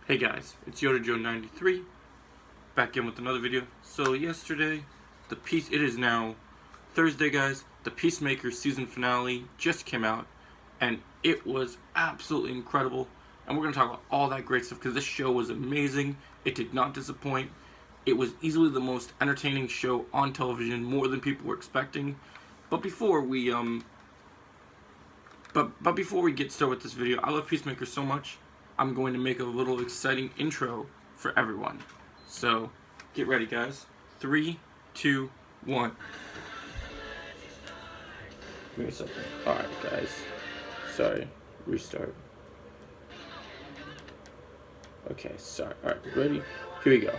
Hey guys, it's Yoda Joe 93 back in with another video. So yesterday, it is now Thursday, guys. The Peacemaker season finale just came out, and it was absolutely incredible. And we're gonna talk about all that great stuff because this show was amazing. It did not disappoint. It was easily the most entertaining show on television, more than people were expecting. But before we before we get started with this video, I love Peacemaker so much. I'm going to make a little exciting intro for everyone. So, get ready, guys. 3, 2, 1. Give me a second. Alright, guys. Sorry. Restart. Okay, sorry. Alright, ready? Here we go.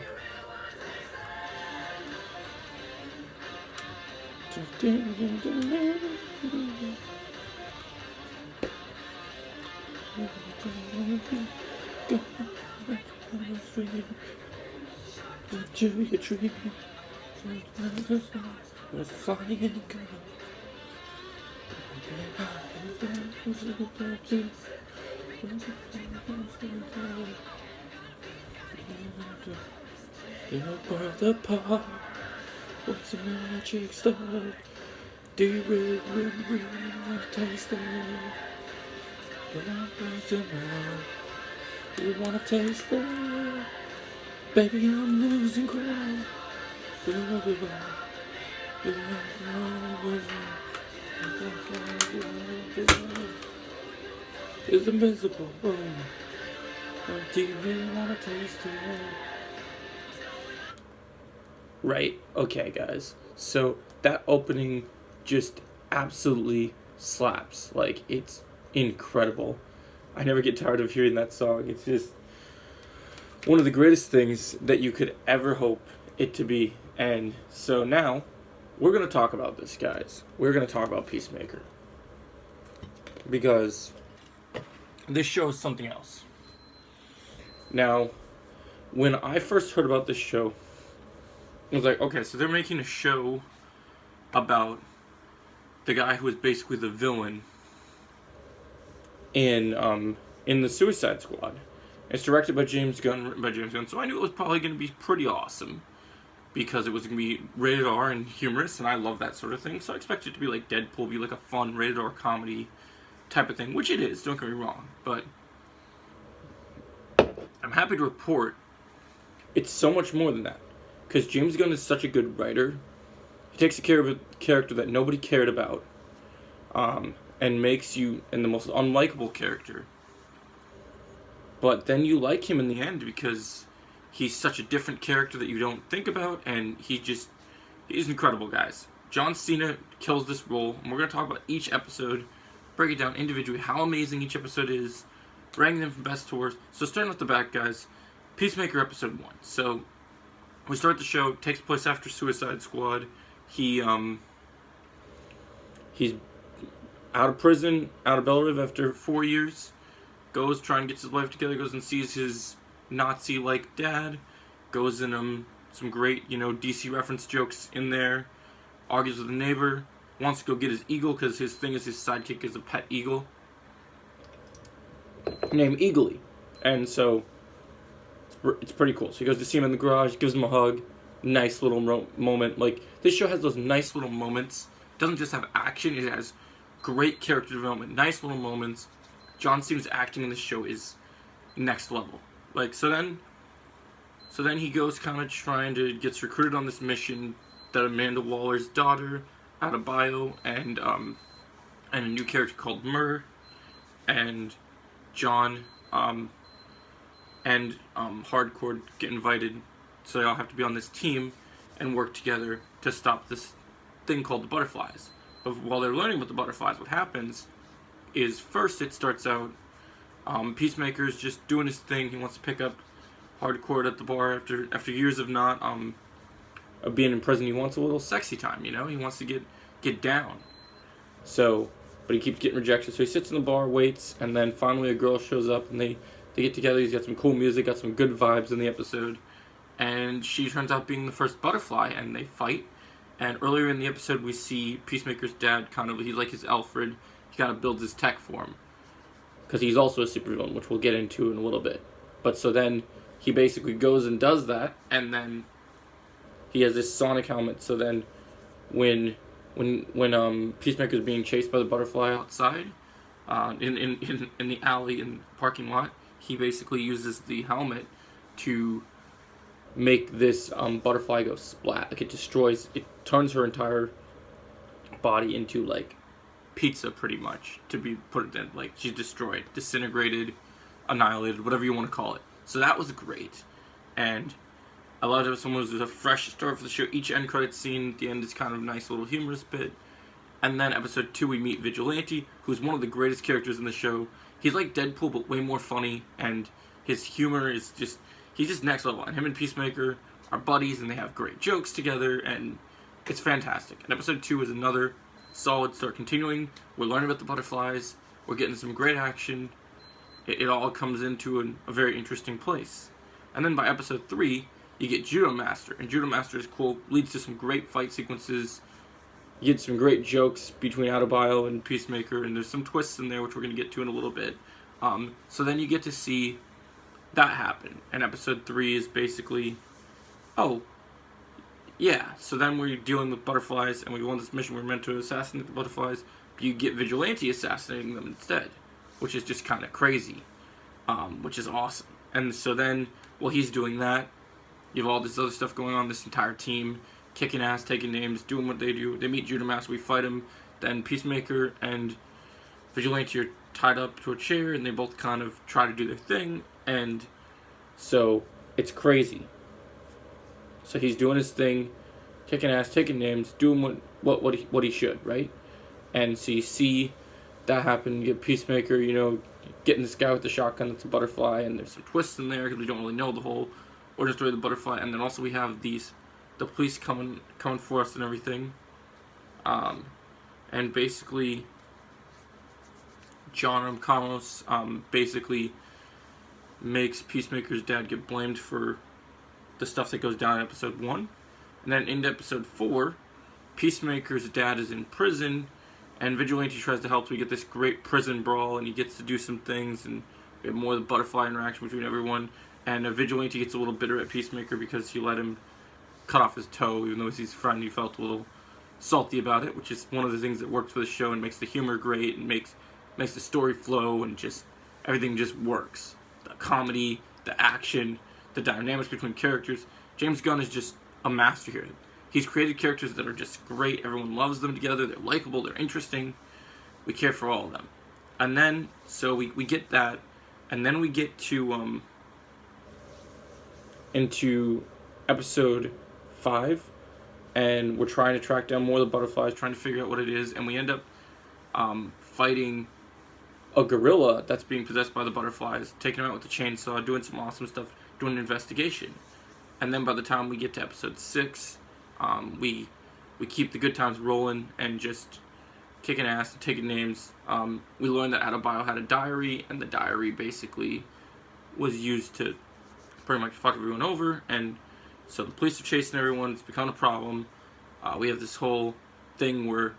What's the magic stuff? Do you really want to taste it? Do you want to taste it? Baby, I'm losing ground. It's invisible. Do you really want to taste it? Right? Okay, guys. So, that opening just absolutely slaps. Like, it's incredible. I never get tired of hearing that song. It's just one of the greatest things that you could ever hope it to be. And so now, we're going to talk about this, guys. We're going to talk about Peacemaker. Because this show is something else. Now, when I first heard about this show, I was like, okay, so they're making a show about the guy who is basically the villain in the Suicide Squad. It's directed by James Gunn, written by James Gunn, so I knew it was probably going to be pretty awesome because it was going to be rated R and humorous, and I love that sort of thing. So I expected it to be like Deadpool, be like a fun rated R comedy type of thing, which it is. Don't get me wrong, but I'm happy to report it's so much more than that because James Gunn is such a good writer. He takes care of a character that nobody cared about, and makes you in the most unlikable character. But then you like him in the end because he's such a different character that you don't think about, and he's incredible, guys. John Cena kills this role, and we're going to talk about each episode, break it down individually, how amazing each episode is, ranking them from best to worst. So starting with the back, guys, Peacemaker Episode 1. So we start the show, takes place after Suicide Squad. He's out of prison, out of Bel Riv after 4 years. Goes, trying to get his life together, goes and sees his Nazi-like dad. Goes in some great, DC reference jokes in there. Argues with a neighbor. Wants to go get his eagle because his thing is his sidekick is a pet eagle named Eagly. And so it's pretty cool. So he goes to see him in the garage, gives him a hug. Nice little moment. Like, this show has those nice little moments. It doesn't just have action, it has great character development, nice little moments. John Cena's acting in this show is next level. Like, so then he goes kind of gets recruited on this mission that Amanda Waller's daughter, Adebayo, and a new character called Murr, and John, and Hardcore get invited, so they all have to be on this team and work together to stop this thing called the butterflies. But while they're learning about the butterflies, what happens is first it starts out, Peacemaker's just doing his thing. He wants to pick up Hardcore at the bar after years of not of being in prison. He wants a little sexy time, He wants to get down. So, but he keeps getting rejected. So he sits in the bar, waits, and then finally a girl shows up, and they get together. He's got some cool music, got some good vibes in the episode, and she turns out being the first butterfly, and they fight. And earlier in the episode, we see Peacemaker's dad he's like his Alfred. He kind of builds his tech for him. because he's also a supervillain, which we'll get into in a little bit. But so then he basically goes and does that, and then he has this sonic helmet. So then when Peacemaker's being chased by the butterfly outside, in the alley in the parking lot, he basically uses the helmet to make this butterfly go splat. Like it turns her entire body into like pizza, pretty much, to be put in. Like, she's destroyed, disintegrated, annihilated, whatever you want to call it. So that was great, and I loved it. Someone was a fresh start for the show. Each end credit scene at the end is kind of a nice little humorous bit. And then episode 2, we meet Vigilante, who's one of the greatest characters in the show. He's like Deadpool, but way more funny, and his humor is just, he's just next level. And him and Peacemaker are buddies, and they have great jokes together, and it's fantastic. And episode 2 is another solid start. Continuing, we're learning about the butterflies, we're getting some great action. It all comes into a very interesting place. And then by episode 3, you get Judo Master, and Judo Master is cool, leads to some great fight sequences. You get some great jokes between Adebayo and Peacemaker, and there's some twists in there, which we're going to get to in a little bit. So then you get to see that happen, and episode 3 is basically, oh, yeah, so then we're dealing with butterflies, and we go on this mission, we're meant to assassinate the butterflies, but you get Vigilante assassinating them instead, which is just kind of crazy, which is awesome. And so then, while he's doing that, you have all this other stuff going on, this entire team kicking ass, taking names, doing what they do. They meet Judo Master, we fight him. Then Peacemaker and Vigilante are tied up to a chair, and they both kind of try to do their thing. And so it's crazy. So he's doing his thing, kicking ass, taking names, doing what he should, right? And so you see that happen. You get Peacemaker, getting this guy with the shotgun that's a butterfly, and there's some twists in there because we don't really know the whole origin story of the butterfly. And then also we have the police coming for us and everything. And basically, John Ramos basically makes Peacemaker's dad get blamed for the stuff that goes down in episode 1. And then in episode 4, Peacemaker's dad is in prison, and Vigilante tries to help, so we get this great prison brawl, and he gets to do some things, and we have more of the butterfly interaction between everyone. And Vigilante gets a little bitter at Peacemaker because he let him cut off his toe, even though he's his friend. He felt a little salty about it, which is one of the things that works for the show and makes the humor great, and makes the story flow, and just everything just works. The comedy, the action, the dynamics between characters. James Gunn is just a master here. He's created characters that are just great. Everyone loves them together. They're likable. They're interesting. We care for all of them. And then, so we get that, and then we get to into episode 5, and we're trying to track down more of the butterflies, trying to figure out what it is, and we end up fighting a gorilla that's being possessed by the butterflies, taking him out with a chainsaw, doing some awesome stuff, doing an investigation. And then by the time we get to episode 6, we keep the good times rolling and just kicking ass and taking names. We learned that Adebayo had a diary, and the diary basically was used to pretty much fuck everyone over, and so the police are chasing everyone. It's become a problem. We have this whole thing where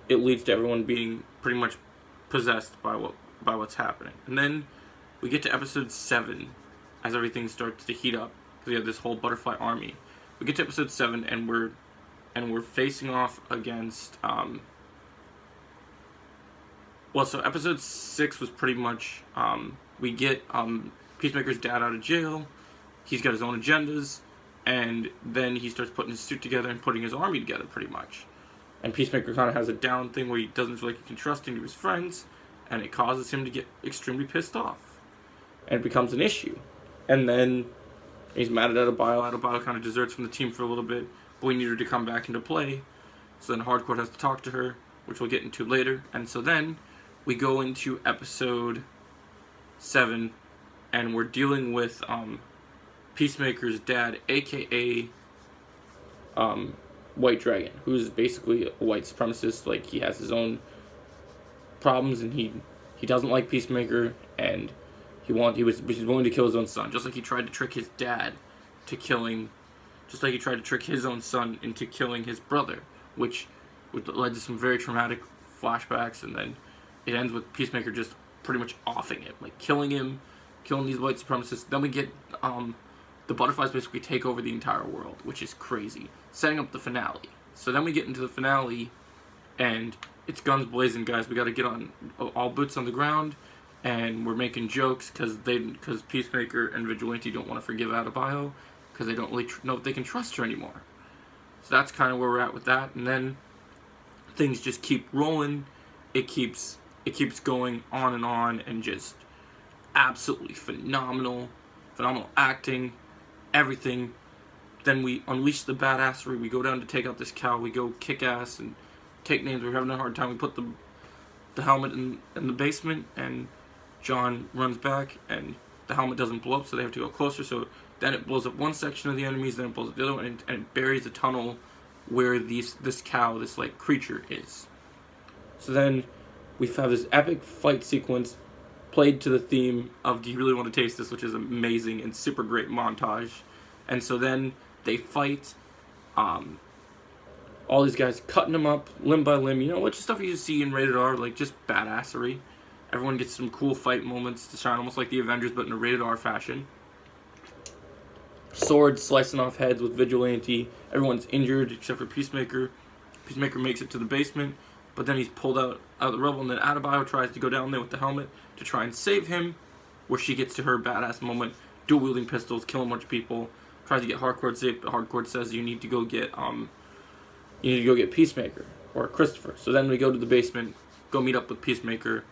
it leads to everyone being pretty much possessed by what's happening. And then we get to episode 7 as everything starts to heat up, because we have this whole butterfly army. We get to episode 7, and we're facing off against so episode 6 was pretty much we get Peacemaker's dad out of jail. He's got his own agendas, and then he starts putting his suit together and putting his army together, pretty much. And Peacemaker kind of has a down thing where he doesn't feel like he can trust any of his friends, and it causes him to get extremely pissed off. And it becomes an issue. And then he's mad at Adebayo. Adebayo kind of deserts from the team for a little bit, but we need her to come back into play. So then Hardcore has to talk to her, which we'll get into later. And so then we go into episode 7, and we're dealing with Peacemaker's dad, a.k.a. White Dragon, who's basically a white supremacist. Like, he has his own problems, and he doesn't like Peacemaker, and he's willing to kill his own son, just like he tried to trick his dad to killing, just like he tried to trick his own son into killing his brother, which led to some very traumatic flashbacks, and then it ends with Peacemaker just pretty much offing it, like killing him, killing these white supremacists. Then we get the butterflies basically take over the entire world, which is crazy. Setting up the finale. So then we get into the finale, and it's guns blazing, guys. We got to get on all boots on the ground, and we're making jokes because Peacemaker and Vigilante don't want to forgive Adebayo because they don't really know if they can trust her anymore. So that's kind of where we're at with that. And then things just keep rolling. It keeps going on, and just absolutely phenomenal acting, everything. Then we unleash the badassery. We go down to take out this cow. We go kick ass and take names. We're having a hard time. We put the helmet in the basement, and John runs back, and the helmet doesn't blow up, so they have to go closer. So then it blows up one section of the enemies, then it blows up the other one, and it buries a tunnel where this cow, this like creature is. So then we have this epic fight sequence played to the theme of Do You Really Want to Taste This, which is amazing and super great montage. And so then they fight, all these guys cutting them up limb by limb, you know, which is stuff you see in rated R, like just badassery. Everyone gets some cool fight moments to shine, almost like the Avengers, but in a rated R fashion. Swords slicing off heads with Vigilante. Everyone's injured except for Peacemaker. Peacemaker makes it to the basement, but then he's pulled out of the rubble, and then Adebayo tries to go down there with the helmet to try and save him, where she gets to her badass moment, dual-wielding pistols, killing a bunch of people, tries to get Hardcore saved, but Hardcore says you need to go get Peacemaker, or Christopher. So then we go to the basement, go meet up with Peacemaker,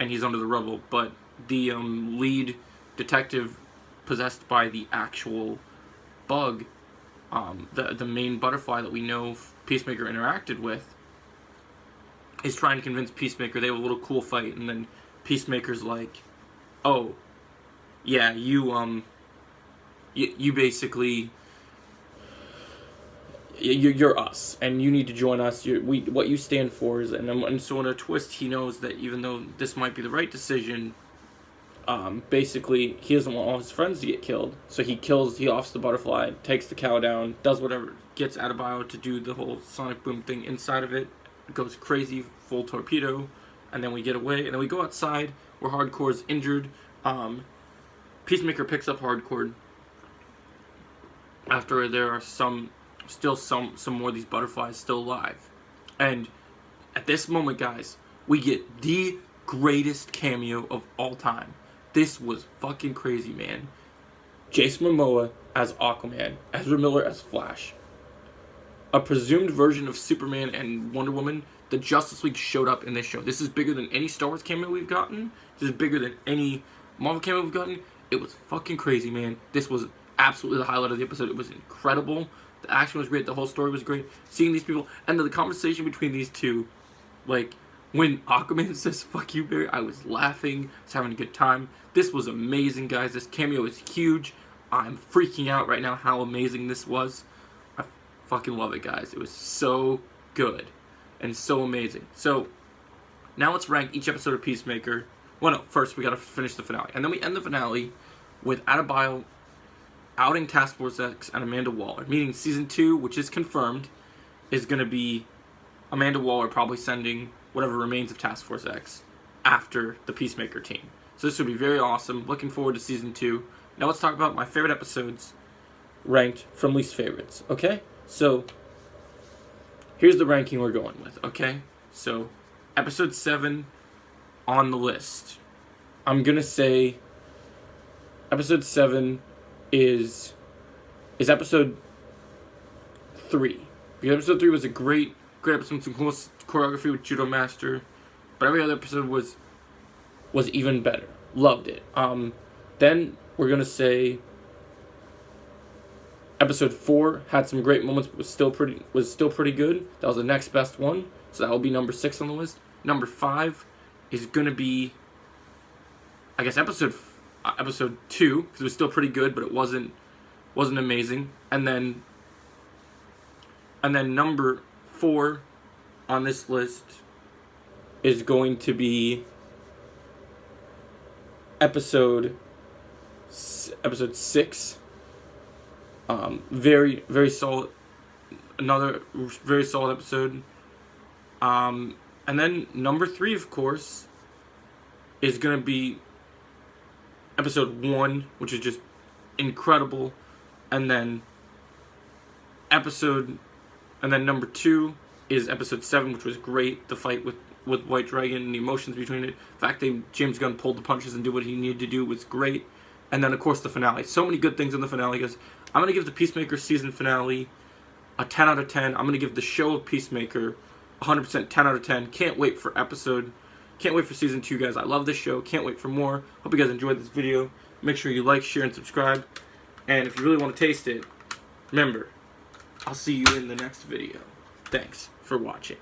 and he's under the rubble, but the lead detective possessed by the actual bug, the main butterfly that we know Peacemaker interacted with, is trying to convince Peacemaker. They have a little cool fight, and then Peacemaker's like, "Oh, yeah, you basically, you're us, and you need to join us. What you stand for is," and so in a twist, he knows that even though this might be the right decision, basically he doesn't want all his friends to get killed, so he offs the butterfly, takes the cow down, does whatever, gets Adebayo to do the whole sonic boom thing inside of it. It goes crazy, full torpedo, and then we get away, and then we go outside where Hardcore's injured. Peacemaker picks up Hardcore after there are some more of these butterflies still alive. And at this moment, guys, we get the greatest cameo of all time. This was fucking crazy, man. Jason Momoa as Aquaman, Ezra Miller as Flash. A presumed version of Superman and Wonder Woman. The Justice League showed up in this show. This is bigger than any Star Wars cameo we've gotten. This is bigger than any Marvel cameo we've gotten. It was fucking crazy, man. This was absolutely the highlight of the episode. It was incredible. The action was great. The whole story was great. Seeing these people and the conversation between these two, like when Aquaman says "fuck you, Barry," I was laughing. I was having a good time. This was amazing, guys. This cameo is huge. I'm freaking out right now how amazing this was. I fucking love it, guys. It was so good and so amazing. So now let's rank each episode of Peacemaker. Well, no, first we gotta finish the finale, and then we end the finale with Adebayo outing Task Force X and Amanda Waller, meaning season 2, which is confirmed, is going to be Amanda Waller probably sending whatever remains of Task Force X after the Peacemaker team. So this would be very awesome. Looking forward to season 2. Now let's talk about my favorite episodes ranked from least favorites, okay? So here's the ranking we're going with, okay? So episode 7 on the list. I'm going to say episode 7 is episode 3. Because episode 3 was a great episode, some cool choreography with Judo Master, but every other episode was even better. Loved it. Then we're gonna say episode 4 had some great moments, but was still pretty good. That was the next best one, so that will be number 6 on the list. Number 5 is gonna be, I guess, episode 2, because it was still pretty good, but it wasn't amazing. And then number 4 on this list is going to be episode 6. Very, very solid. Another very solid episode. And then number 3, of course, is going to be Episode 1, which is just incredible, and then number 2 is Episode 7, which was great. The fight with White Dragon and the emotions between it. The fact that James Gunn pulled the punches and did what he needed to do was great. And then, of course, the finale. So many good things in the finale, guys. I'm going to give the Peacemaker season finale a 10 out of 10. I'm going to give the show of Peacemaker 100% 10 out of 10. Can't wait for season 2, guys. I love this show. Can't wait for more. Hope you guys enjoyed this video. Make sure you like, share, and subscribe. And if you really want to taste it, remember, I'll see you in the next video. Thanks for watching.